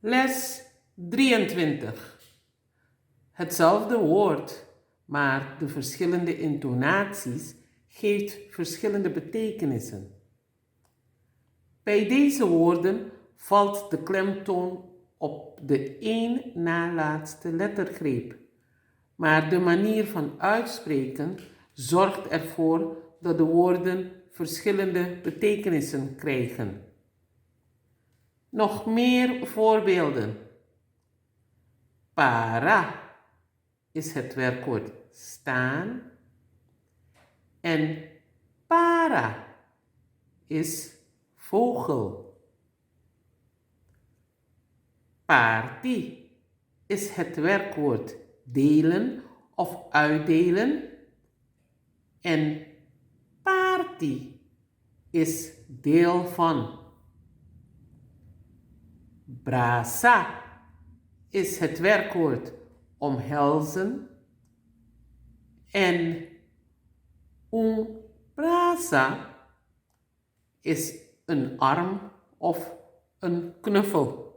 Les 23. Hetzelfde woord, maar de verschillende intonaties geeft verschillende betekenissen. Bij deze woorden valt de klemtoon op de één na laatste lettergreep, maar de manier van uitspreken zorgt ervoor dat de woorden verschillende betekenissen krijgen. Nog meer voorbeelden. Para is het werkwoord staan en para is vogel. Party is het werkwoord delen of uitdelen en party is deel van. Brasa is het werkwoord omhelzen en brasa is een arm of een knuffel.